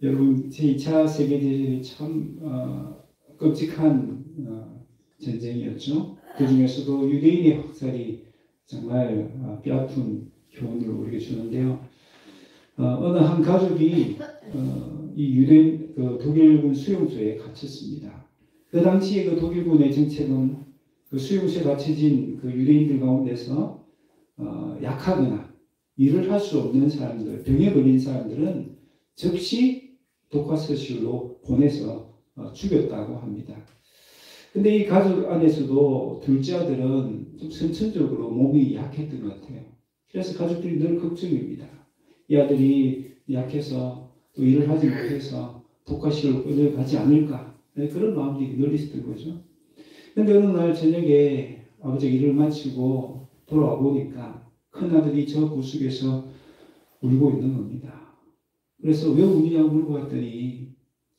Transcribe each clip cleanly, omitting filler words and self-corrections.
여러분 제2차 세계대전이 참 끔찍한 전쟁이었죠. 그 중에서도 유대인의 학살이 정말 뼈아픈 교훈을 우리에게 주는데요. 어느 한 가족이 이 유대인 독일군 수용소에 갇혔습니다. 그 당시에 그 독일군의 정책은 그 수용소에 갇혀진 그 유대인들 가운데서 약하거나 일을 할 수 없는 사람들, 병에 걸린 사람들은 즉시 독화서실로 보내서 죽였다고 합니다. 근데 이 가족 안에서도 둘째 아들은 좀 선천적으로 몸이 약했던 것 같아요. 그래서 가족들이 늘 걱정입니다. 이 아들이 약해서 또 일을 하지 못해서 독화실로 끌려가지 않을까, 그런 마음이 늘 있었던 거죠. 근데 어느 날 저녁에 아버지가 일을 마치고 돌아와 보니까 큰아들이 저 구석에서 울고 있는 겁니다. 그래서 왜 우느냐고 물고 봤더니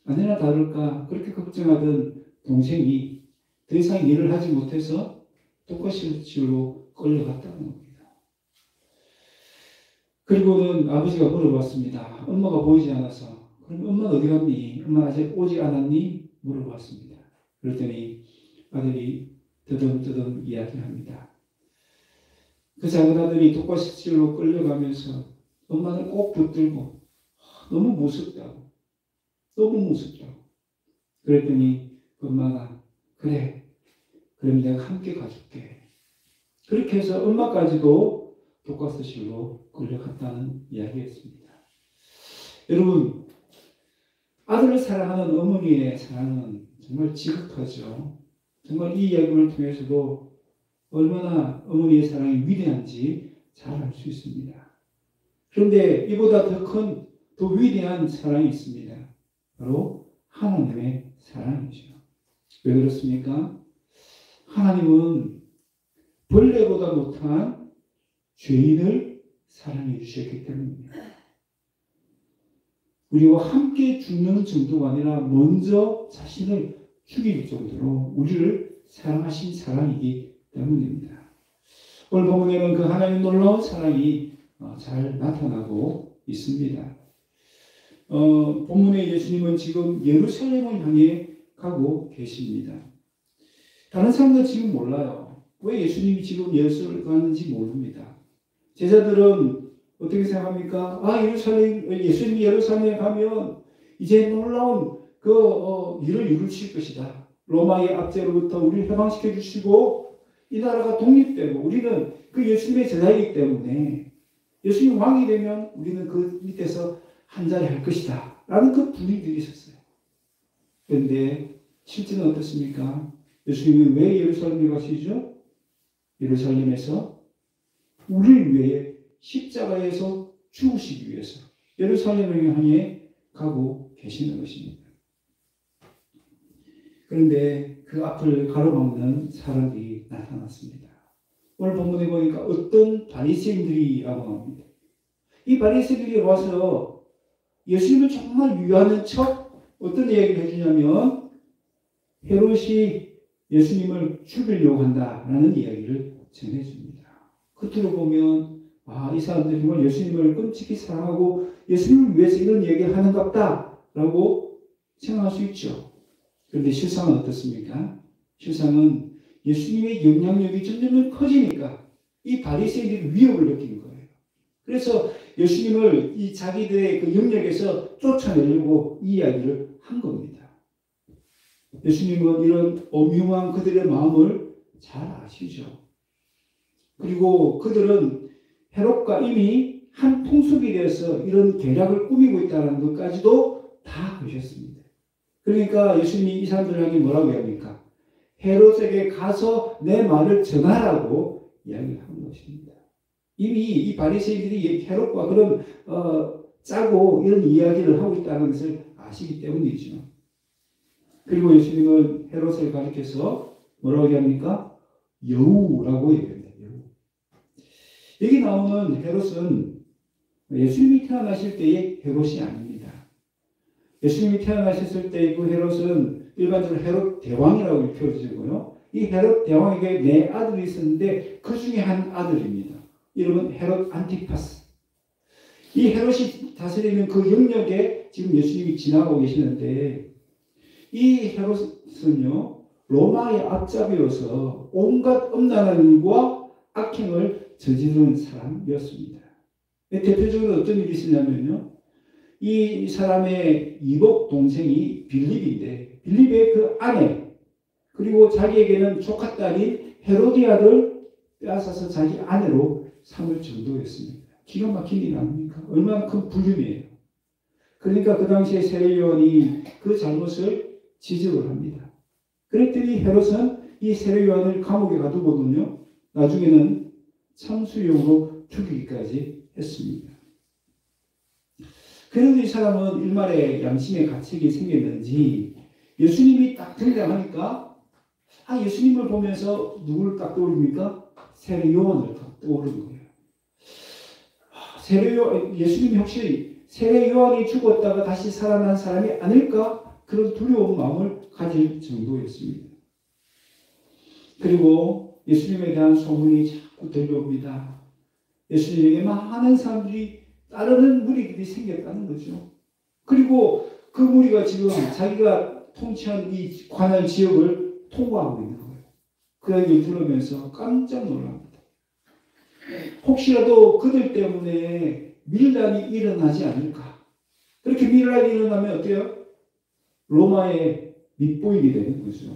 아니나 다를까 그렇게 걱정하던 동생이 더 이상 일을 하지 못해서 독화실로 끌려갔다는 겁니다. 그리고는 아버지가 물어봤습니다. 엄마가 보이지 않아서. 그럼 엄마는 어디 갔니? 엄마 아직 오지 않았니? 물어봤습니다. 그랬더니 아들이 더듬더듬 이야기합니다. 그 작은 아들이 독화실로 끌려가면서 엄마를 꼭 붙들고 너무 무섭다고. 그랬더니 엄마가 그래, 그럼 내가 함께 가줄게. 그렇게 해서 엄마까지도 독화서실로 끌려갔다는 이야기였습니다. 여러분, 아들을 사랑하는 어머니의 사랑은 정말 지극하죠. 정말 이 이야기를 통해서도 얼마나 어머니의 사랑이 위대한지 잘 알 수 있습니다. 그런데 이보다 더 위대한 사랑이 있습니다. 바로 하나님의 사랑이죠. 왜 그렇습니까? 하나님은 벌레보다 못한 죄인을 사랑해 주셨기 때문입니다. 우리와 함께 죽는 정도가 아니라 먼저 자신을 죽일 정도로 우리를 사랑하신 사랑이기 때문입니다. 오늘 본문에는 그 하나님의 놀라운 사랑이 잘 나타나고 있습니다. 본문에 예수님은 지금 예루살렘을 향해 가고 계십니다. 다른 사람들은 지금 몰라요. 왜 예수님이 지금 예루살렘을 가는지 모릅니다. 제자들은 어떻게 생각합니까? 예수님이 예루살렘에 가면 이제 놀라운 일을 이루실 것이다. 로마의 압제로부터 우리를 해방시켜 주시고 이 나라가 독립되고 우리는 그 예수님의 제자이기 때문에 예수님 왕이 되면 우리는 그 밑에서 한자리 할 것이다. 라는 그 분위기들이 있었어요. 그런데 실제는 어떻습니까? 예수님이 왜 예루살렘에 가시죠? 예루살렘에서 우리를 위해 십자가에서 죽으시기 위해서 예루살렘을 향해 가고 계시는 것입니다. 그런데 그 앞을 가로막는 사람들이 나타났습니다. 오늘 본문에 보니까 어떤 바리새인들이 나옵니다. 이 바리새인들이 와서 예수님을 정말 위하는 척 어떤 이야기를 해주냐면 헤롯이 예수님을 죽이려고 한다라는 이야기를 전해줍니다. 겉으로 보면 이 사람들이 정말 예수님을 끔찍히 사랑하고 예수님을 위해서 이런 이야기를 하는갑다라고 생각할 수 있죠. 그런데 실상은 어떻습니까? 실상은 예수님의 영향력이 점점 커지니까 이 바리새인들이 위협을 느낀 거예요. 그래서 예수님을 이 자기들의 그 영역에서 쫓아내려고 이 이야기를 한 겁니다. 예수님은 이런 엄흉한 그들의 마음을 잘 아시죠. 그리고 그들은 헤롯과 이미 한 통속이 되어서 이런 계략을 꾸미고 있다는 것까지도 다 보셨습니다. 그러니까 예수님이 이 사람들을 향해 뭐라고 합니까? 헤롯에게 가서 내 말을 전하라고 이야기를 한 것입니다. 이미 이 바리새인들이 헤롯과 그런 짜고 이런 이야기를 하고 있다는 것을 아시기 때문이죠. 그리고 예수님은 헤롯을 가리켜서 뭐라고 얘기합니까? 여우라고 얘기합니다. 여우. 여기 나오는 헤롯은 예수님이 태어나실 때의 헤롯이 아닙니다. 예수님이 태어나셨을 때 그 헤롯은 일반적으로 헤롯 대왕이라고 표현되고요. 이 헤롯 대왕에게 네 아들이 있었는데 그 중에 한 아들입니다. 이름은 헤롯 안티파스. 이 헤롯이 다스리는 그 영역에 지금 예수님이 지나고 계시는데 이 헤롯은요 로마의 앞잡이로서 온갖 음란한 일과 악행을 저지르는 사람이었습니다. 대표적으로 어떤 일이 있었냐면요. 이 사람의 이복 동생이 빌립인데 빌립의 그 아내 그리고 자기에게는 조카 딸이 헤로디아를 빼앗아서 자기 아내로 삼을 정도였습니다. 기가 막힌 일 아닙니까? 얼마나 큰 불륜이에요. 그러니까 그 당시에 세례요한이 그 잘못을 지적을 합니다. 그랬더니 헤롯은 이 세례요한을 감옥에 가두고는요. 나중에는 참수용으로 죽이기까지 했습니다. 그래도 이 사람은 일말의 양심의 가책이 생겼는지 예수님이 딱 등장하니까 예수님을 보면서 누구를 딱 떠올립니까? 세례요한을 딱 떠오르는 거예요. 예수님이 혹시 세례요한이 죽었다가 다시 살아난 사람이 아닐까? 그런 두려운 마음을 가질 정도였습니다. 그리고 예수님에 대한 소문이 자꾸 들려옵니다. 예수님에게 많은 사람들이 따르는 무리들이 생겼다는 거죠. 그리고 그 무리가 지금 자기가 통치한 이 관할 지역을 통과하고 있는 거예요. 그 얘기를 들으면서 깜짝 놀랍니다. 혹시라도 그들 때문에 밀란이 일어나지 않을까. 그렇게 밀란이 일어나면 어때요? 로마에 밑보이게 되는 거죠.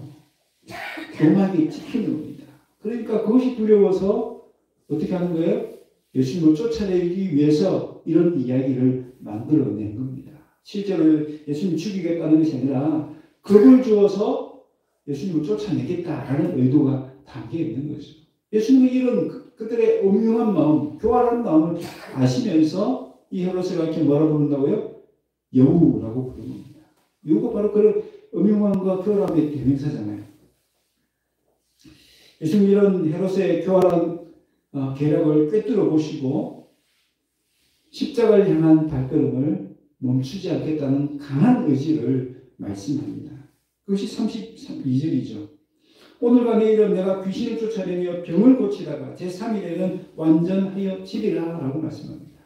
로마에게 찍히는 겁니다. 그러니까 그것이 두려워서 어떻게 하는 거예요? 예수님을 쫓아내기 위해서 이런 이야기를 만들어낸 겁니다. 실제로 예수님 죽이겠다는 것이 아니라 겁을 주어서 예수님을 쫓아내겠다라는 의도가 담겨 있는 거죠. 예수님은 이런 그들의 음흉한 마음, 교활한 마음을 아시면서 이 헤롯을 이렇게 뭐라 부른다고요? 여우라고 부르는 겁니다. 여우가 바로 그런 음흉함과 교활함의 대명사잖아요. 예수님 이런 헤롯의 교활한 계략을 꿰뚫어 보시고 십자가를 향한 발걸음을 멈추지 않겠다는 강한 의지를 말씀합니다. 그것이 32절이죠. 오늘과 내일은 내가 귀신을 쫓아내며 병을 고치다가 제3일에는 완전하여 지리라 라고 말씀합니다.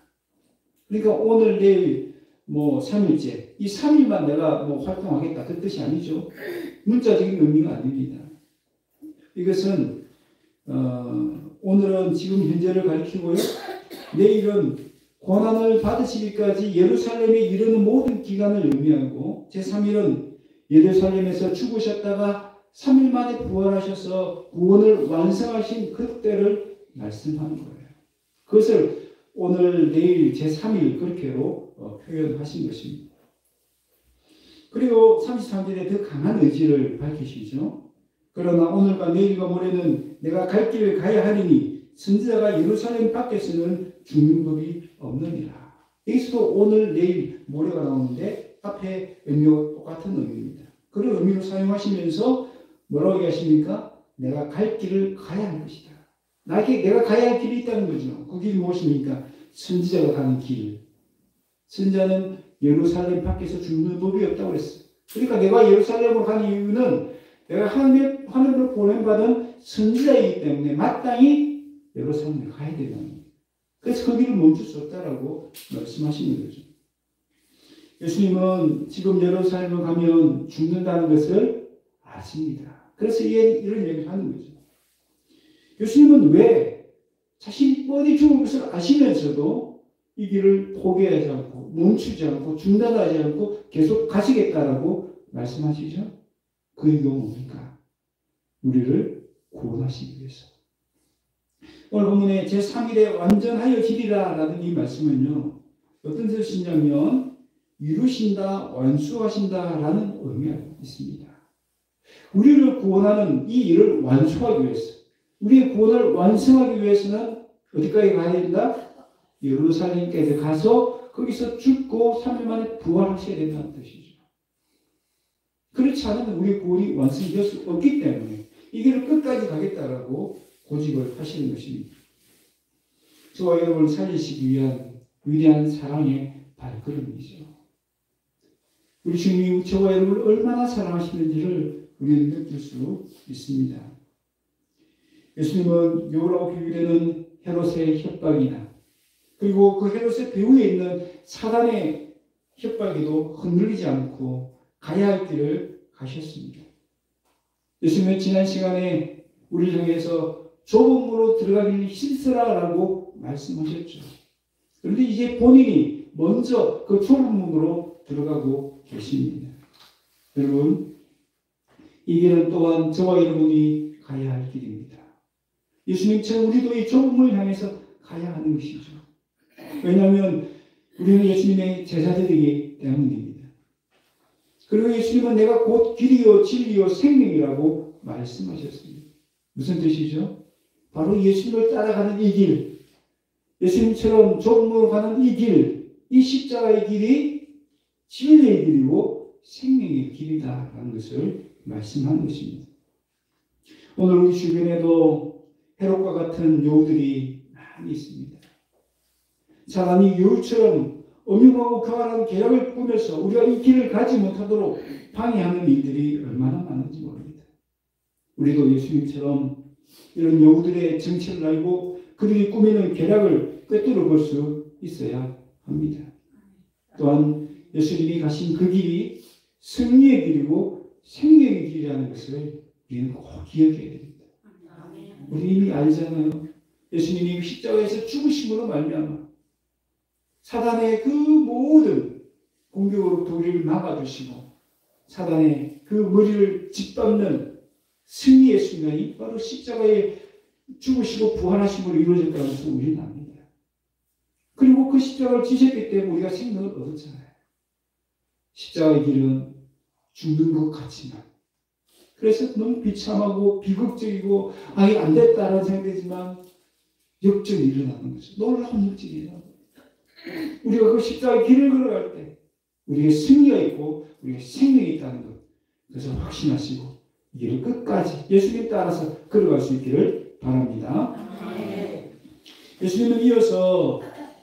그러니까 오늘 내일 3일째 이 3일만 내가 활동하겠다 그 뜻이 아니죠. 문자적인 의미가 아닙니다. 이것은 오늘은 지금 현재를 가리키고요. 내일은 고난을 받으시기까지 예루살렘에 이르는 모든 기간을 의미하고 제3일은 예루살렘에서 죽으셨다가 3일 만에 부활하셔서 구원을 완성하신 그때를 말씀하는 거예요. 그것을 오늘 내일 제3일 그렇게로 표현하신 것입니다. 그리고 33절에 더 강한 의지를 밝히시죠. 그러나 오늘과 내일과 모레는 내가 갈 길을 가야 하리니 선지자가 예루살렘 밖에서는 죽는 법이 없느니라. 여기서도 오늘, 내일, 모레가 나오는데 앞에 의미와 똑같은 의미입니다. 그런 의미로 사용하시면서 뭐라고 얘기하십니까? 내가 갈 길을 가야 할 것이다. 내가 가야 할 길이 있다는 거죠. 그 길이 무엇입니까? 선지자가 가는 길. 선지자는 예루살렘 밖에서 죽는 법이 없다고 그랬어요. 그러니까 내가 예루살렘으로 가는 이유는 내가 하늘로 보냄받은 선지자이기 때문에 마땅히 예루살렘에 가야 되는 겁니다. 그래서 그 길을 멈출 수 없다라고 말씀하시는 거죠. 예수님은 지금 예루살렘을 가면 죽는다는 것을 아십니다. 그래서 이런 얘기를 하는 거죠. 예수님은 왜 자신이 뻔히 죽을 것을 아시면서도 이 길을 포기하지 않고 멈추지 않고 중단하지 않고 계속 가시겠다라고 말씀하시죠? 그 이유가 뭡니까? 우리를 구원하시기 위해서. 오늘 본문에 제3일에 완전하여지리라 라는 이 말씀은요. 어떤 뜻이냐면 이루신다, 완수하신다 라는 의미가 있습니다. 우리를 구원하는 이 일을 완수하기 위해서 우리의 구원을 완성하기 위해서는 어디까지 가야 된다? 예루살렘까지 가서 거기서 죽고 3일 만에 부활하셔야 된다는 뜻이죠. 그렇지 않으면 우리의 구원이 완성될 수 없기 때문에 이 길을 끝까지 가겠다라고 고집을 하시는 것입니다. 저와 여러분을 살리시기 위한 위대한 사랑의 발걸음이죠. 우리 주님이 저와 여러분을 얼마나 사랑하시는지를 우리는 느낄 수 있습니다. 예수님은 요라고 비유되는 헤롯의 협박이나 그리고 그 헤롯의 배후에 있는 사단의 협박에도 흔들리지 않고 가야 할 길을 가셨습니다. 예수님은 지난 시간에 우리를 향해서 좁은 문으로 들어가기를 힘쓰라라고 말씀하셨죠. 그런데 이제 본인이 먼저 그 좁은 문으로 들어가고 계십니다. 여러분, 이 길은 또한 저와 여러분이 가야 할 길입니다. 예수님처럼 우리도 이 좁은 문을 향해서 가야 하는 것이죠. 왜냐하면 우리는 예수님의 제자들이기 때문입니다. 그리고 예수님은 내가 곧 길이요 진리요 생명이라고 말씀하셨습니다. 무슨 뜻이죠? 바로 예수님을 따라가는 이 길, 예수님처럼 좁은 문으로 가는 이 길, 이 십자가의 길이 진리의 길이고 생명의 길이다라는 것을 말씀하는 것입니다. 오늘 우리 주변에도 헤롯과 같은 여우들이 많이 있습니다. 사람이 여우처럼 엄중하고 강한 계략을 꾸며서 우리가 이 길을 가지 못하도록 방해하는 일들이 얼마나 많은지 모릅니다. 우리도 예수님처럼 이런 여우들의 정체를 알고 그들이 꾸미는 계략을 꿰뚫어 볼 수 있어야 합니다. 또한 예수님이 가신 그 길이 승리의 길이고 생명의 길이라는 것을 우리는 꼭 기억해야 됩니다. 우리 이미 알잖아요. 예수님이 십자가에서 죽으심으로 말미암아 사단의 그 모든 공격으로부터 우리를 막아주시고 사단의 그 머리를 짓밟는 승리의 순간이 바로 십자가에 죽으시고 부활하심으로 이루어졌다는 것을 우리는 압니다. 그리고 그 십자가를 지셨기 때문에 우리가 생명을 얻었잖아요. 십자가의 길은 죽는 것 같지만 그래서 너무 비참하고 비극적이고 이게 안 됐다라는 생각되지만 역전이 일어나는 거죠. 놀라운 역전이 일어나는 거죠. 우리가 그 십자가의 길을 걸어갈 때 우리의 승리가 있고 우리의 생명이 있다는 것, 그래서 확신하시고 이 길을 끝까지 예수님 따라서 걸어갈 수 있기를 바랍니다. 예수님은 이어서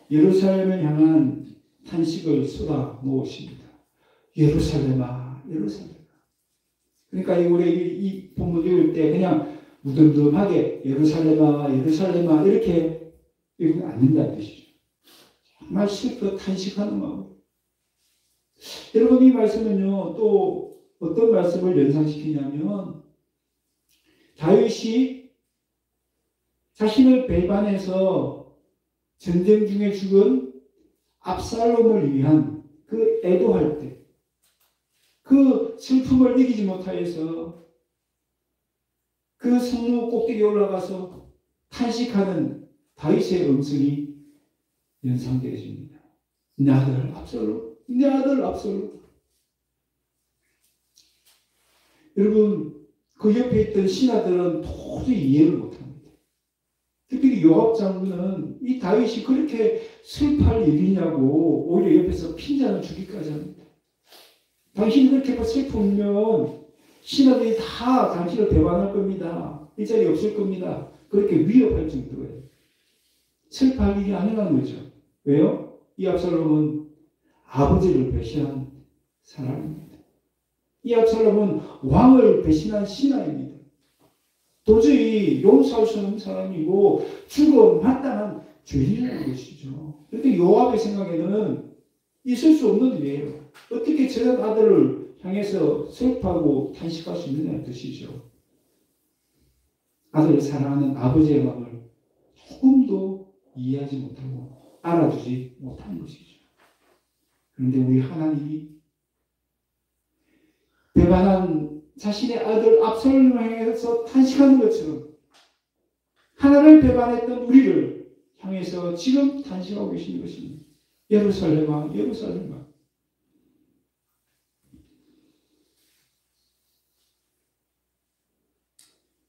예루살렘을 향한 탄식을 쏟아 놓으십니다. 예루살렘아, 예루살렘아. 그러니까 우리 이 본문 읽을 때 그냥 무덤덤하게 예루살렘아, 예루살렘아 이렇게 읽으면 안 된다는 뜻이죠. 정말 슬퍼 탄식하는 마음. 여러분, 이 말씀은요, 또 어떤 말씀을 연상시키냐면, 다윗이 자신을 배반해서 전쟁 중에 죽은 압살롬을 위한 그 애도할 때, 그 슬픔을 이기지 못하여서 그 성문 꼭대기에 올라가서 탄식하는 다윗의 음성이 연상되어집니다. 내 아들 압살롬, 내 아들 압살롬. 여러분, 그 옆에 있던 신하들은 도저히 이해를 못합니다. 특히 요압 장군은 이 다윗이 그렇게 슬퍼할 일이냐고 오히려 옆에서 핀잔을 주기까지 합니다. 당신이 그렇게 슬프면 신하들이 다 당신을 배반할 겁니다. 이 자리에 없을 겁니다. 그렇게 위협할 정도예요. 슬퍼할 일이 아니라는 거죠. 왜요? 이 압살롬은 아버지를 배신한 사람입니다. 이 압살롬은 왕을 배신한 신하입니다. 도저히 용서할 수 없는 사람이고 죽어 마땅한 죄인이라는 것이죠. 그런데 요압의 생각에는 있을 수 없는 일이에요. 어떻게 저런 아들을 향해서 슬퍼하고 탄식할 수 있느냐는 뜻이죠. 아들을 사랑하는 아버지의 마음을 조금도 이해하지 못하고 알아주지 못한 것이죠. 그런데 우리 하나님이 배반한 자신의 아들 압살롬을 향해서 탄식하는 것처럼 하나님을 배반했던 우리를 향해서 지금 탄식하고 계시는 것입니다. 예루살렘아, 예루살렘아.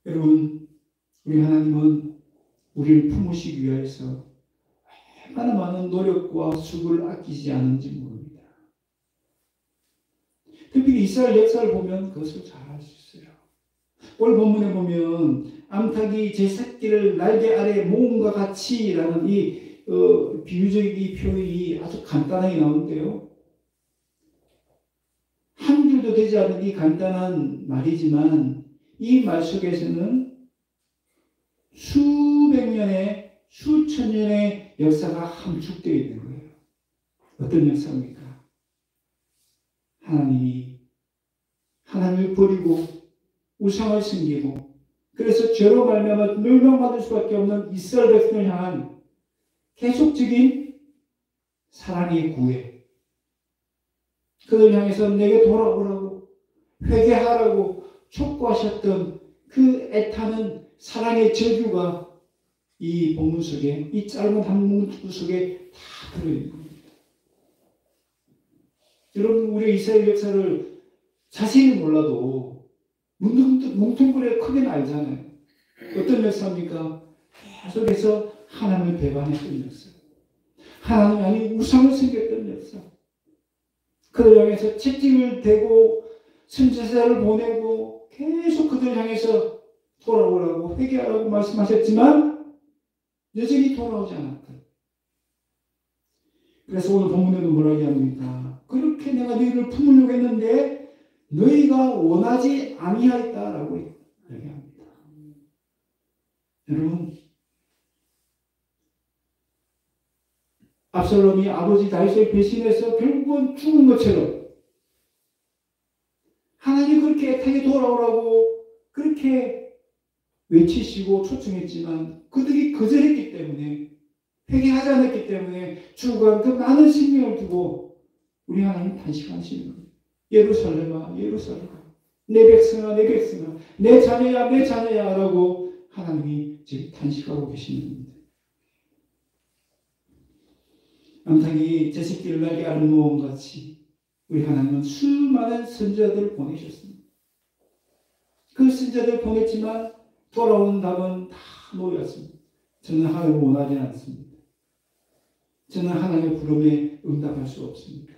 여러분, 우리 하나님은 우리를 품으시기 위해서 얼마나 많은 노력과 수고를 아끼지 않은지 모릅니다. 특히 이스라엘 역사를 보면 그것을 잘 알 수 있어요. 오늘 본문에 보면 암탉이 제 새끼를 날개 아래 모음과 같이라는 이 비유적인 이 표현이 아주 간단하게 나오는데요. 한 줄도 되지 않은 이 간단한 말이지만 이 말 속에서는 수백 년의 수천 년의 역사가 함축되어 있는 거예요. 어떤 역사입니까? 하나님을 버리고 우상을 섬기고 그래서 죄로 말미암아 멸망받을 수밖에 없는 이스라엘 백성을 향한 계속적인 사랑의 구애, 그들 향해서 내게 돌아오라고 회개하라고 촉구하셨던 그 애타는 사랑의 절규가 이 본문 속에, 이 짧은 한 문구 속에 다 들어있는 겁니다. 여러분, 우리 이스라엘 역사를 자세히 몰라도 뭉뚱그려 크게는 알잖아요. 어떤 역사입니까? 계속해서 하나님을 배반했던 역사, 하나님 아닌 우상을 섬겼던 역사, 그들 향해서 채찍을 대고 선지자를 보내고 계속 그들 향해서 돌아오라고 회개하라고 말씀하셨지만 여전히 돌아오지 않았다. 그래서 오늘 본문에도 뭐라고 합니까? 그렇게 내가 너희를 품으려고 했는데 너희가 원하지 아니하였다라고 얘기합니다. 여러분, 압살롬이 아버지 다윗을 배신해서 결국은 죽은 것처럼 하나님 그렇게 애타게 돌아오라고 그렇게 외치시고 초청했지만 그들이 거절했기 때문에, 회개하지 않았기 때문에 죽어간 그 많은 생명을 두고 우리 하나님 탄식하시는 거예요. 예루살렘아 예루살렘아 내 백성아 내 백성아 내 자녀야 내 자녀야 라고 하나님이 지금 탄식하고 계시는 겁니다. 암탉이 제 새끼를 날개 아는 모험 같이 우리 하나님은 수많은 선지자들을 보내셨습니다. 그 선지자들을 보냈지만 돌아오는 답은 다 노였습니다. 저는 하나님을 원하지 않습니다. 저는 하나님의 부름에 응답할 수 없습니다.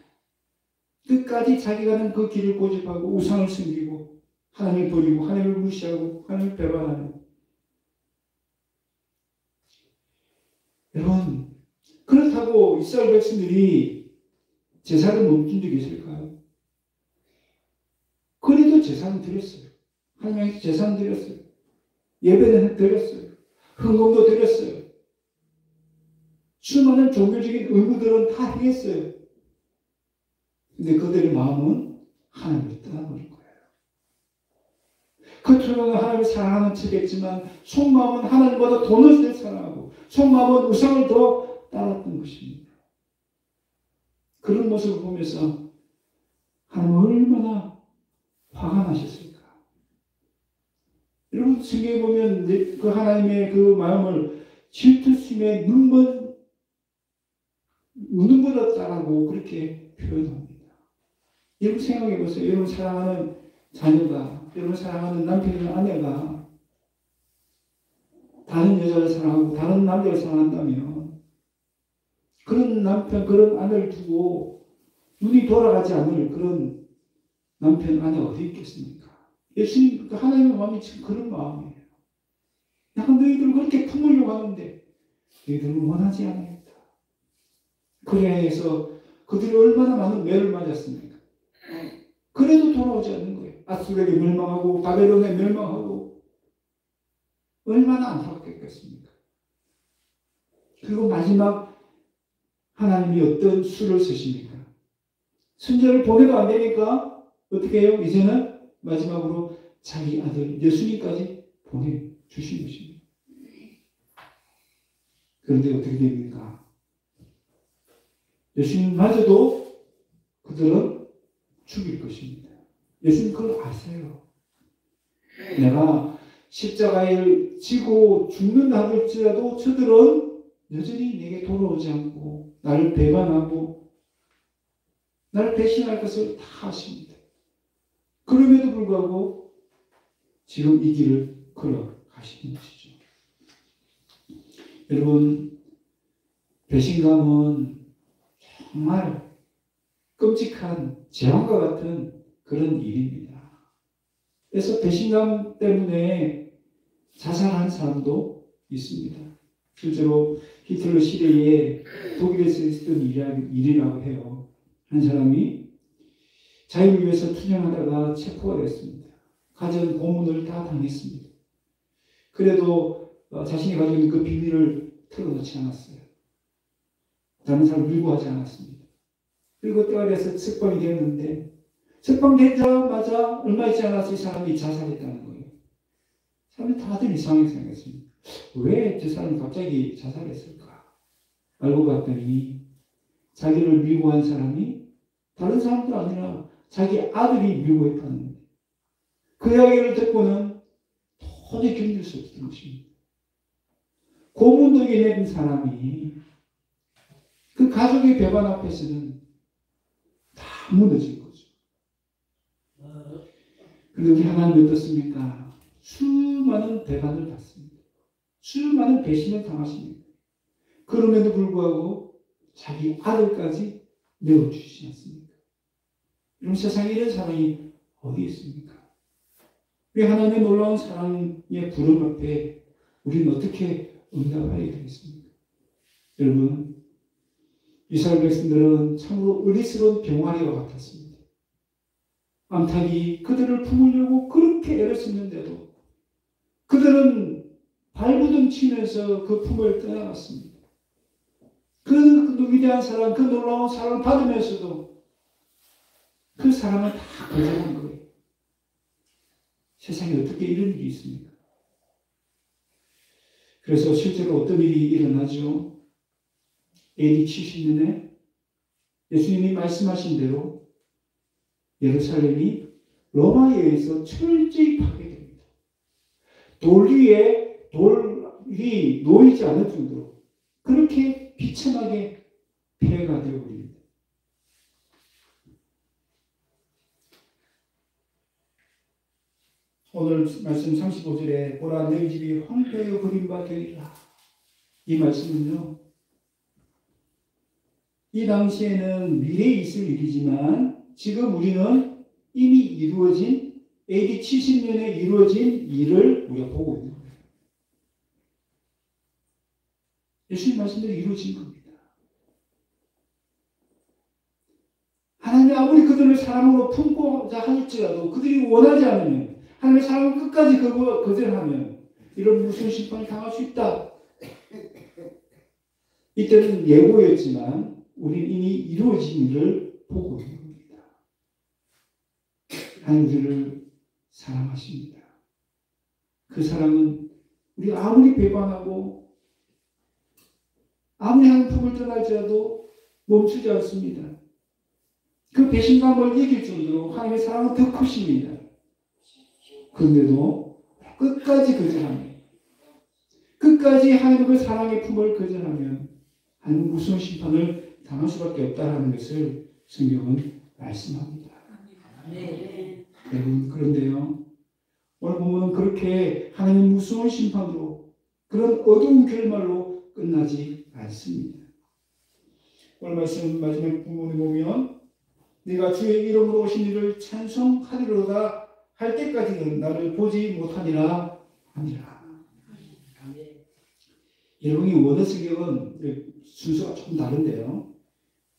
끝까지 자기가 하는 그 길을 고집하고 우상을 숨기고 하나님을 버리고 하나님을 무시하고 하나님을 배반하는, 여러분, 그렇다고 이스라엘 백성들이 제사를 멈춘 적이 있을까요? 그래도 제사는 드렸어요. 하나님께 제사는 드렸어요. 예배는 드렸어요. 헌금도 드렸어요. 수많은 종교적인 의무들은 다 행했어요. 근데 그들의 마음은 하나님을 떠나버린 거예요. 겉으로는 하나님을 사랑하는 척했지만 속마음은 하나님보다 돈을 더 사랑하고 속마음은 우상을 더 따랐던 것입니다. 그런 모습을 보면서 하나님은 얼마나 화가 나셨을까? 여러분, 성경에 보면 그 하나님의 그 마음을 질투심에 눈보다 따라고 그렇게 표현합니다. 여러분 생각해 보세요. 여러분 사랑하는 자녀가, 여러분 사랑하는 남편이나 아내가 다른 여자를 사랑하고 다른 남자를 사랑한다면 그런 남편, 그런 아내를 두고 눈이 돌아가지 않을 그런 남편, 아내가 어디 있겠습니까? 예수님, 하나님의 마음이 지금 그런 마음이에요. 약간 너희들 그렇게 품으려고 하는데 너희들은 원하지 않았다. 그래야 해서 그들이 얼마나 많은 매를 맞았습니까? 그래도 돌아오지 않는 거예요. 아수르에게 멸망하고 바벨론에 멸망하고 얼마나 안타깝겠습니까? 그리고 마지막 하나님이 어떤 수를 쓰십니까? 선지자를 보내도 안 되니까 어떻게 해요? 이제는 마지막으로 자기 아들 예수님까지 보내주신 것입니다. 그런데 어떻게 됩니까? 예수님마저도 그들은 죽일 것입니다. 예수님 그걸 아세요. 내가 십자가를 지고 죽는다 할지라도 저들은 여전히 내게 돌아오지 않고 나를 배반하고 나를 배신할 것을 다 아십니다. 그럼에도 불구하고 지금 이 길을 걸어가시는 것이죠. 여러분, 배신감은 정말 끔찍한 재앙과 같은 그런 일입니다. 그래서 배신감 때문에 자살한 사람도 있습니다. 실제로 히틀러 시대에 독일에서 있었던 일이라고 해요. 한 사람이 자유를 위해서 투쟁하다가 체포가 됐습니다. 가전 고문을 다 당했습니다. 그래도 자신이 가지고 있는 그 비밀을 털어놓지 않았어요. 다른 사람 밀고 하지 않았습니다. 그리고 때가 돼서 석방이 되었는데 석방되자마자 얼마 있지 않아서 이 사람이 자살했다는 거예요. 사람이 다들 이상하게 생각했습니다. 왜 저 사람이 갑자기 자살했을까? 알고 봤더니 자기를 밀고 한 사람이 다른 사람도 아니라 자기 아들이 밀고 했다는 거예요. 그 이야기를 듣고는 도저히 견딜 수 없었던 것입니다. 고문독에 낸 사람이 그 가족의 배반 앞에서는 다 무너진 거죠. 그런데 우리 하나님 어떻습니까? 수많은 배반을 받습니다. 수많은 배신을 당하십니다. 그럼에도 불구하고 자기 아들까지 내어주시지 않습니까? 이런 세상에 이런 사랑이 어디 있습니까? 우리 하나님의 놀라운 사랑의 부름 앞에 우리는 어떻게 응답해야 되겠습니까? 여러분, 이스라엘 백성들은 참으로 의리스러운 병아리와 같았습니다. 암탉이 그들을 품으려고 그렇게 애를 썼는데도 그들은 발부둥 치면서 그 품을 떠나갔습니다. 그 위대한 사랑, 그 놀라운 사랑을 받으면서도 그 사랑을 다 거절한 거예요. 세상에 어떻게 이런 일이 있습니까? 그래서 실제로 어떤 일이 일어나죠? AD 70년에 예수님이 말씀하신 대로 예루살렘이 로마에 의해서 철저히 파괴됩니다. 돌 위에 돌이 놓이지 않을 정도로 그렇게 비참하게 폐해가 되어버립니다. 오늘 말씀 35절에 보라 너희 집이 황폐하여 버림바 되리라. 이 말씀은요, 이 당시에는 미래에 있을 일이지만 지금 우리는 이미 이루어진 AD 70년에 이루어진 일을 우리가 보고 있는 거예요. 예수님 말씀대로 이루어진 겁니다. 하나님이 아무리 그들을 사랑으로 품고자 할지라도 그들이 원하지 않으면, 하나님의 사랑을 끝까지 거절하면 이런 무서운 심판을 당할 수 있다. 이때는 예고였지만 우리는 이미 이루어진 일을 보고 있는 겁니다. 하나님 우리를 사랑하십니다. 그 사랑은 우리가 아무리 배반하고 아무리 하나님 품을 떠날지라도 멈추지 않습니다. 그 배신감을 이길 정도로 하나님의 사랑은 더 크십니다. 그런데도 끝까지 거절하면, 끝까지 하나님의 사랑의 품을 거절하면 하나님은 무서운 심판을 당할 수밖에 없다는 것을 성경은 말씀합니다. 네. 여러분, 그런데요, 오늘 보면 그렇게 하나님 무서운 심판으로, 그런 어두운 결말로 끝나지 않습니다. 오늘 말씀 마지막 부분에 보면 네가 주의 이름으로 오신 이를 찬송하리로다 할 때까지는 나를 보지 못하니라 하니라. 여러분이 원어 성경은 순서가 좀 다른데요.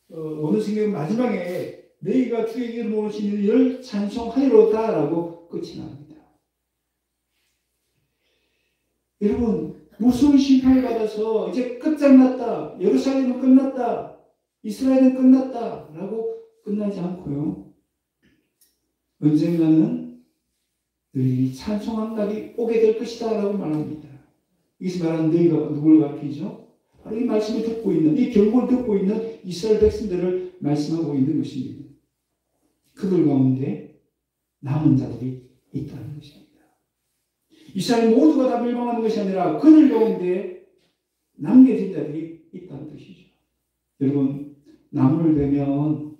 원어 성경은 마지막에 너희가 주의 이름으로 오신 이를 찬송하리로다 라고 끝이 납니다. 여러분, 무서운 심판을 받아서 이제 끝장났다, 예루살렘은 끝났다, 이스라엘은 끝났다 라고 끝나지 않고요, 언젠가는 너희 찬송한 날이 오게 될 것이다 라고 말합니다. 여기서 말하는 너희가 누굴 가르치죠? 바로 이 말씀을 듣고 있는, 이 경고를 듣고 있는 이스라엘 백성들을 말씀하고 있는 것입니다. 그들 가운데 남은 자들이 있다는 것입니다. 이스라엘 모두가 다 멸망하는 것이 아니라 그들 가운데 남겨진 자들이 있다는 뜻이죠. 여러분, 나무를 베면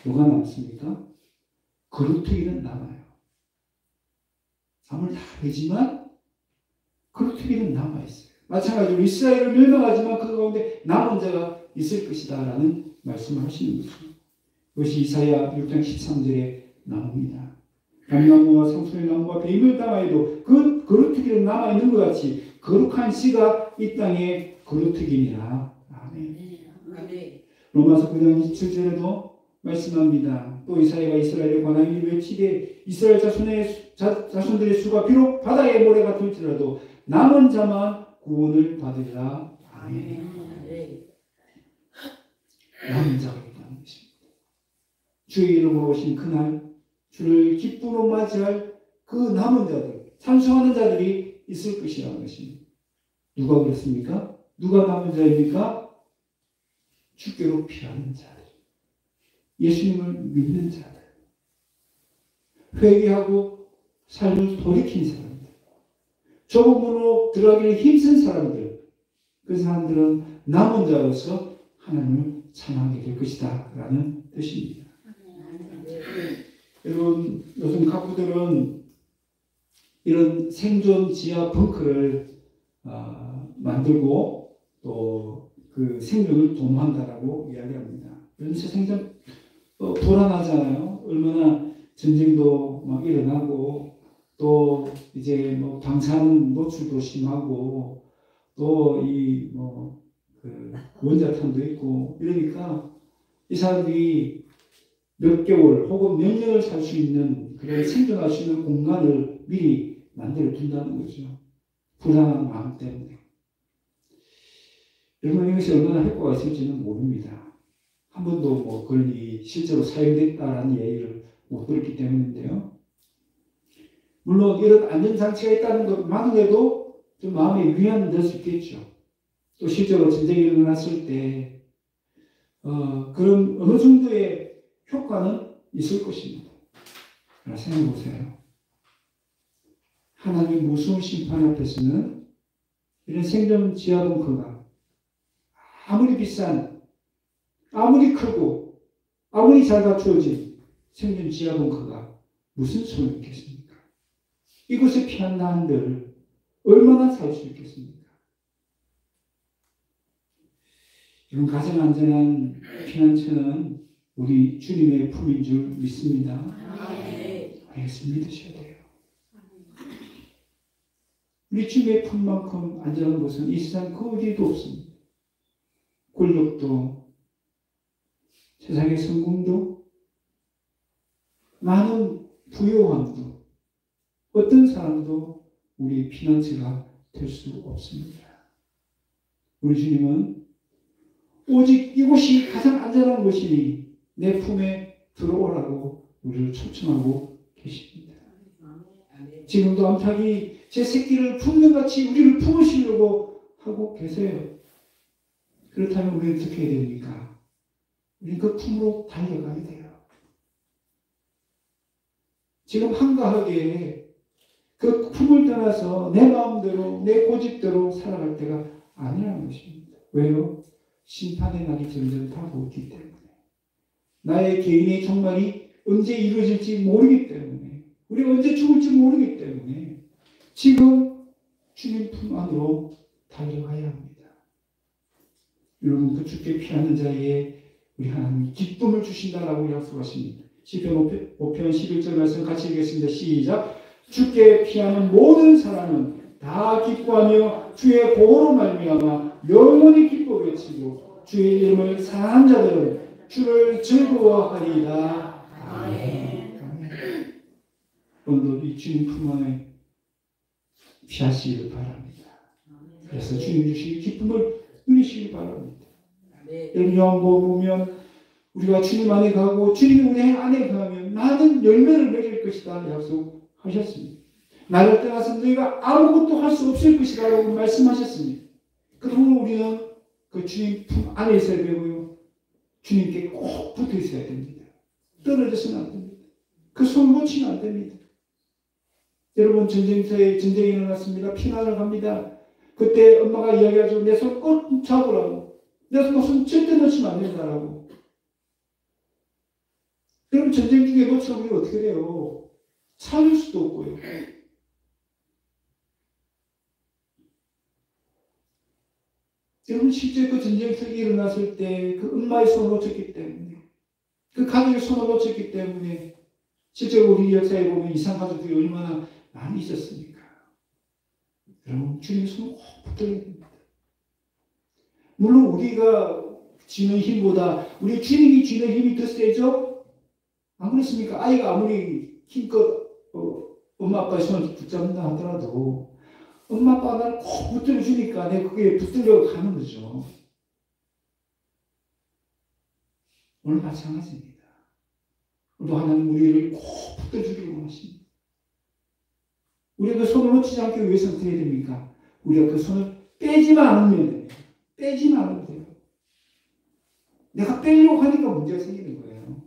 뭐가 남습니까? 그루터기는 남아요. 나무를 다 베지만 그루터기는 남아있어요. 마찬가지로 이스라엘을 멸망하지만 그 가운데 남은 자가 있을 것이다 라는 말씀을 하시는 거죠. 그것이 이사야 6장 13절에 나옵니다. 감나무와 상수의 나무와 배임을 당하여도 그 그루터기는 남아있는 것 같이 거룩한 씨가 이 땅에 그루터기니라. 아멘. 로마서 9장 27절에도 말씀합니다. 또 이사야가 이스라엘에 관한 이 외치되 이스라엘 자손들의 수가 비록 바다의 모래가 될지라도 남은 자만 구원을 받으리라. 남은 자가 있다는 것입니다. 주의 이름으로 오신 그날 주를 기쁨으로 맞이할 그 남은 자들, 찬송하는 자들이 있을 것이라는 것입니다. 누가 그렇습니까? 누가 남은 자입니까? 주께로 피하는 자들, 예수님을 믿는 자들, 회개하고 삶을 돌이킨 사람들, 좁은 문으로 들어가기에 힘쓴 사람들, 그 사람들은 남은 자로서 하나님을 찬양하게 될 것이다 라는 뜻입니다. 여러분, 요즘 가구들은 이런 생존 지하 벙커를 만들고 또 그 생명을 도모한다라고 이야기합니다. 이런 세상이 참 불안하잖아요. 얼마나 전쟁도 막 일어나고 또 이제 뭐 방사능 노출도 심하고 또 이 그 원자탄도 있고 이러니까 이 사람들이 몇 개월 혹은 몇 년을 살 수 있는 그런 생존할 수 있는 공간을 미리 만들어 둔다는 거죠. 불안한 마음 때문에. 여러분, 이것이 얼마나 효과가 있을지는 모릅니다. 한 번도 뭐 그런 일이 실제로 사용됐다라는 얘기를 못 들었기 때문인데요. 물론 이런 안전장치가 있다는 것만으로도 좀 마음의 위안은 될 수 있겠죠. 또 실제로 전쟁이 일어났을 때 그런 어느 정도의 효과는 있을 것입니다. 생각해 보세요. 하나님의 무서운 심판 앞에서는 이런 생존 지하 벙커가 아무리 비싼, 아무리 크고, 아무리 잘 갖추어진 생존 지하 벙커가 무슨 소용이 있겠습니까? 이곳에 피한 나한들 얼마나 살 수 있겠습니까? 이런 가장 안전한 피난처는 우리 주님의 품인 줄 믿습니다. 그래서 믿으셔야 돼요. 우리 주님의 품만큼 안전한 곳은 이 세상 그 어디에도 없습니다. 권력도, 세상의 성공도, 많은 부요함도, 어떤 사람도 우리 피난처가 될 수 없습니다. 우리 주님은 오직 이곳이 가장 안전한 곳이니 내 품에 들어오라고 우리를 초청하고 계십니다. 지금도 암탉이 제 새끼를 품는 같이 우리를 품으시려고 하고 계세요. 그렇다면 우리는 어떻게 해야 됩니까? 우리는 그 품으로 달려가야 돼요. 지금 한가하게 그 품을 떠나서 내 마음대로, 내 고집대로 살아갈 때가 아니라는 것입니다. 왜요? 심판의 날이 점점 다가오기 때문에. 나의 개인의 종말이 언제 이루어질지 모르기 때문에, 우리가 언제 죽을지 모르기 때문에 지금 주님 품 안으로 달려가야 합니다. 여러분, 그 주께 피하는 자에게 우리 하나님이 기쁨을 주신다라고 약속하십니다. 시편 5편 11절 말씀 같이 읽겠습니다. 시작. 주께 피하는 모든 사람은 다 기뻐하며 주의 보호로 말미암아 영원히 기뻐 외치고 주의 이름을 사랑하는 자들은 주를 즐거워하리이다. 아멘. 오늘도 이 주님 품 안에 피하시기를 바랍니다. 그래서 주님 주신 기쁨을 누리시기 바랍니다. 여러분, 요한복음 보면 우리가 주님 안에 가고 주님이 우리 안에 가면 많은 열매를 맺을 것이다 약속하셨습니다. 나를 떠나서 너희가 아무것도 할 수 없을 것이다 라고 말씀하셨습니다. 그러므로 우리는 그 주님 품 안에 있어야 되고요. 주님께 꼭 붙어 있어야 됩니다. 떨어져서는 안 됩니다. 그 손을 놓치면 안 됩니다. 여러분, 전쟁터에 전쟁이 일어났습니다. 피난을 갑니다. 그때 엄마가 이야기하죠. 내 손 꼭 잡으라고. 내 손 절대 놓치면 안 된다라고. 그럼 전쟁 중에 놓치면 우리가 어떻게 돼요? 살릴 수도 없고요. 여러분, 실제 그 전쟁터가 일어났을 때 그 엄마의 손을 놓쳤기 때문에, 그 가족의 손을 놓쳤기 때문에 실제로 우리 역사에 보면 이상 가족들이 얼마나 많이 있었습니까? 여러분, 주님의 손을 꼭 붙들어야 됩니다. 물론 우리가 쥐는 힘보다 우리 주님이 쥐는 힘이 더 세죠? 안 그렇습니까? 아이가 아무리 힘껏 엄마 아빠의 손을 붙잡는다 하더라도 엄마 아빠가 나를 꼭 붙들어 주니까 내가 그게 붙들려 가는 거죠. 오늘 마찬가지입니다. 오늘도 하나님 우리를 꼭 붙들어 주기를 원하십니다. 우리가 그 손을 놓치지 않기 위해서 어떻게 해야 됩니까? 우리가 그 손을 빼지만 않으면 됩니다. 빼지만 않으면 돼요. 내가 빼려고 하니까 문제가 생기는 거예요.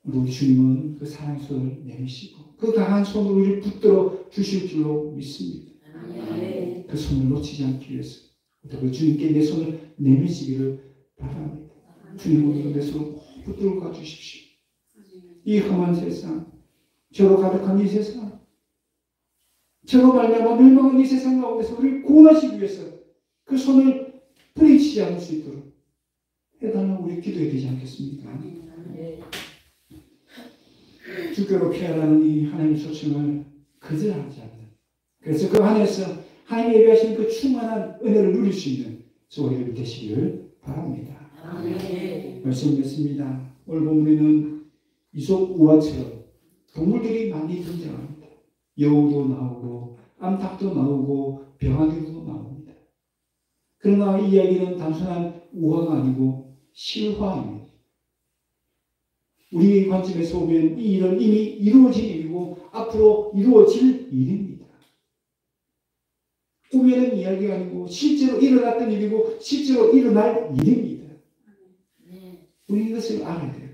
우리 주님은 그 사랑의 손을 내미시고 그 강한 손으로 우리를 붙들어 주실 줄로 믿습니다. 그 손을 놓치지 않기 위해서 그 주님께 내 손을 내미시기를 바랍니다. 주님은 내 손을 붙들어 가주십시오. 이 험한 세상, 죄로 가득한 이 세상, 죄로 말미암아 멸망한 이 세상 가운데서 우리를 구원하시기 위해서 그 손을 뿌리치지 않을 수 있도록 해달라고 우리 기도해야 되지 않겠습니까? 주께로 피하라는 이 하나님의 초청을 거절하지 않는, 그래서 그 안에서 하나님이 예비하신 그 충만한 은혜를 누릴 수 있는 저희들 되시기를 바랍니다. 말씀 읽겠습니다. 오늘 본문에는 이솝 우화처럼 동물들이 많이 등장합니다. 여우도 나오고 암탉도 나오고 병아리도 나옵니다. 그러나 이 이야기는 단순한 우화가 아니고 실화입니다. 우리의 관점에서 보면 이 일은 이미 이루어진 일이고 앞으로 이루어질 일입니다. 꿈에는 이야기가 아니고 실제로 일어났던 일이고 실제로 일어날 일입니다. 우리 이것을 알아야 돼요.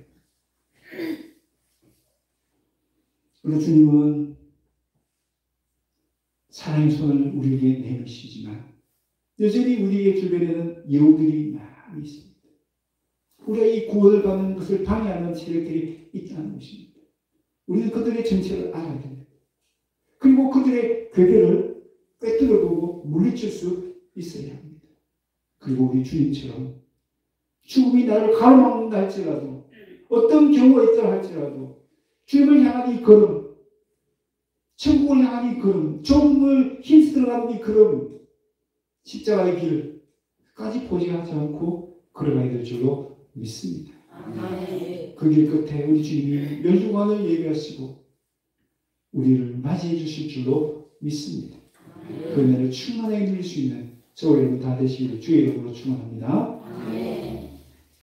그리고 주님은 사랑의 손을 우리에게 내미시지만 여전히 우리의 주변에는 여우들이 많이 있습니다. 우리가 이 구원을 받는 것을 방해하는 세력들이 있다는 것입니다. 우리는 그들의 정체를 알아야 됩니다. 그리고 그들의 궤배를 꿰뚫어보고 물리칠 수 있어야 합니다. 그리고 우리 주님처럼 죽음이 나를 가로막는다 할지라도 어떤 경우가 있다 할지라도 주님을 향한 이 걸음, 천국을 향한 이 걸음, 좁음을 힘쓰러가는 이 걸음, 십자가의 길까지 포기하지 않고 걸어가야 될 줄로 믿습니다. 그 길 끝에 우리 주님이 멸류관을 예비하시고 우리를 맞이해 주실 줄로 믿습니다. 그 은혜를 충만하게 누릴 수 있는 저와 여러분 다 되시기를 주의 이름으로 축원합니다.